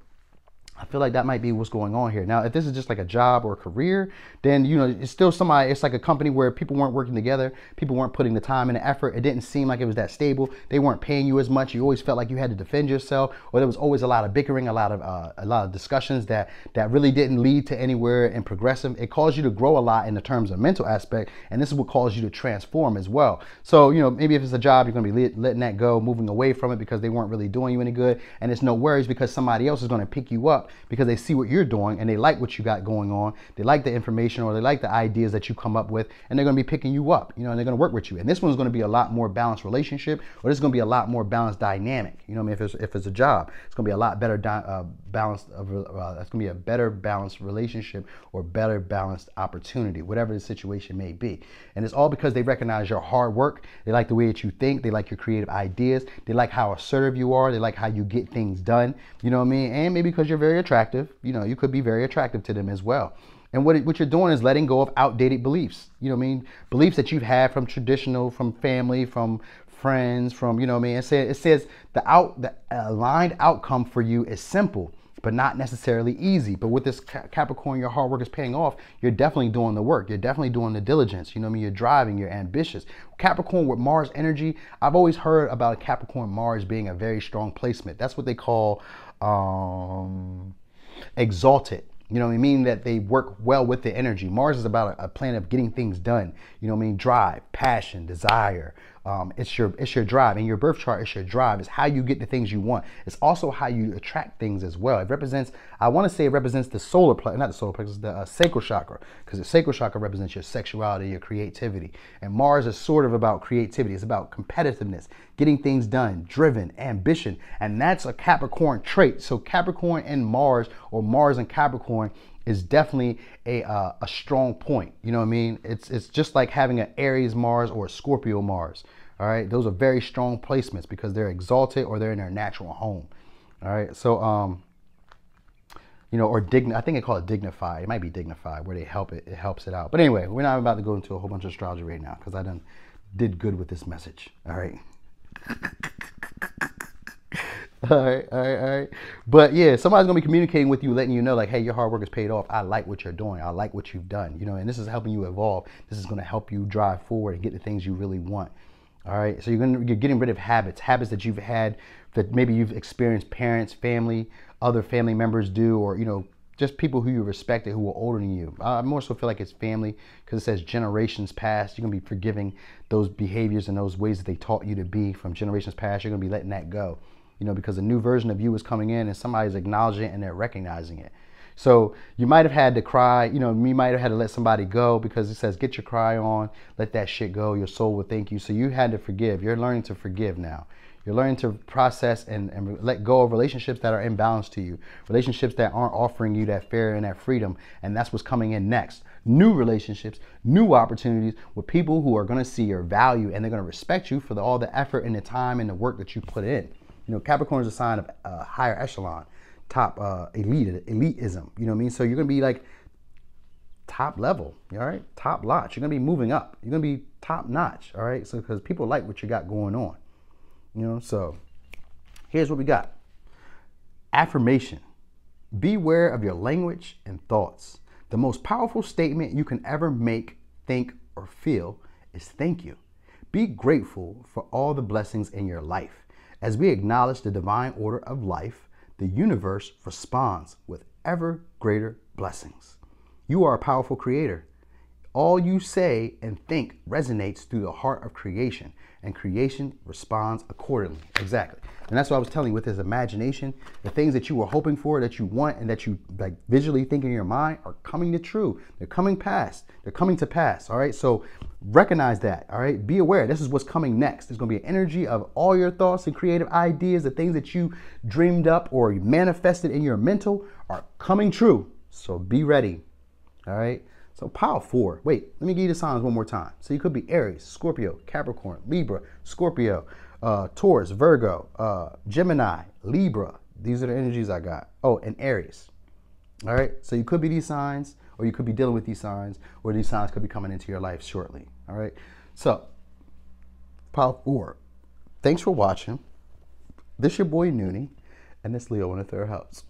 I feel like that might be what's going on here. Now, if this is just like a job or a career, then, you know, it's still somebody, it's like a company where people weren't working together. People weren't putting the time and the effort. It didn't seem like it was that stable. They weren't paying you as much. You always felt like you had to defend yourself, or there was always a lot of bickering, a lot of discussions that really didn't lead to anywhere and progressive. It caused you to grow a lot in the terms of mental aspect. And this is what caused you to transform as well. So, you know, maybe if it's a job, you're going to be letting that go, moving away from it because they weren't really doing you any good. And it's no worries, because somebody else is going to pick you up because they see what you're doing and they like what you got going on. They like the information, or they like the ideas that you come up with, and they're going to be picking you up, you know, and they're going to work with you. And this one's going to be a lot more balanced relationship, or this is going to be a lot more balanced dynamic. You know what I mean? If it's a job, it's going to be a lot better balanced. That's going to be a better balanced relationship, or better balanced opportunity, whatever the situation may be. And it's all because they recognize your hard work. They like the way that you think. They like your creative ideas. They like how assertive you are. They like how you get things done. You know what I mean? And maybe because you're very attractive. You know, you could be very attractive to them as well. And what you're doing is letting go of outdated beliefs. You know what I mean? Beliefs that you've had from traditional, from family, from friends, from, you know what I mean? It says the aligned outcome for you is simple, but not necessarily easy. But with this Capricorn, your hard work is paying off. You're definitely doing the work. You're definitely doing the diligence. You know what I mean? You're driving, you're ambitious. Capricorn with Mars energy, I've always heard about Capricorn Mars being a very strong placement. That's what they call exalted. You know what I mean? That they work well with the energy. Mars is about a planet of getting things done. You know what I mean? Drive, passion, desire. It's your drive. In your birth chart, it's your drive. It's how you get the things you want. It's also how you attract things as well. It represents, I want to say it represents the solar plexus, not the solar plexus, the sacral chakra, because the sacral chakra represents your sexuality, your creativity. And Mars is sort of about creativity. It's about competitiveness, getting things done, driven, ambition. And that's a Capricorn trait. So Capricorn and Mars, or Mars and Capricorn, is definitely a strong point. You know what I mean? It's just like having an Aries Mars or a Scorpio Mars. All right, those are very strong placements because they're exalted or they're in their natural home. All right, so you know, or I think they call it dignified. It might be dignified where they help it. It helps it out. But anyway, we're not about to go into a whole bunch of astrology right now because I did good with this message. All right. All right. But yeah, somebody's gonna be communicating with you, letting you know, like, hey, your hard work is paid off. I like what you're doing. I like what you've done. You know, and this is helping you evolve. This is gonna help you drive forward and get the things you really want. All right. So you're getting rid of habits that you've had that maybe you've experienced parents, family, other family members do, or you know, just people who you respected who were older than you. I more so feel like it's family because it says generations past. You're gonna be forgiving those behaviors and those ways that they taught you to be from generations past. You're gonna be letting that go. You know, because a new version of you is coming in and somebody's acknowledging it and they're recognizing it. So you might have had to cry, you know, you might have had to let somebody go because it says, get your cry on, let that shit go. Your soul will thank you. So you had to forgive. You're learning to forgive now. You're learning to process and let go of relationships that are imbalanced to you, relationships that aren't offering you that fair and that freedom. And that's what's coming in next. New relationships, new opportunities with people who are going to see your value and they're going to respect you for all the effort and the time and the work that you put in. You know, Capricorn is a sign of higher echelon, top elitism. You know what I mean? So you're going to be like top level, all right? Top notch. You're going to be moving up. You're going to be top notch, all right? So because people like what you got going on, you know? So here's what we got. Affirmation. Beware of your language and thoughts. The most powerful statement you can ever make, think, or feel is thank you. Be grateful for all the blessings in your life. As we acknowledge the divine order of life, the universe responds with ever greater blessings. You are a powerful creator. All you say and think resonates through the heart of creation, and creation responds accordingly. Exactly. And that's what I was telling you with his imagination. The things that you were hoping for, that you want, and that you like visually think in your mind are coming to true. They're coming past. They're coming to pass. All right. So recognize that. All right. Be aware. This is what's coming next. There's going to be an energy of all your thoughts and creative ideas, the things that you dreamed up or manifested in your mental are coming true. So be ready. All right. So pile 4. Wait, let me give you the signs one more time. So you could be Aries, Scorpio, Capricorn, Libra, Scorpio, Taurus, Virgo, Gemini, Libra. These are the energies I got. Oh, and Aries. All right. So you could be these signs, or you could be dealing with these signs, or these signs could be coming into your life shortly. All right. So pile 4. Thanks for watching. This your boy Noonie, and this Leo in the 3rd house.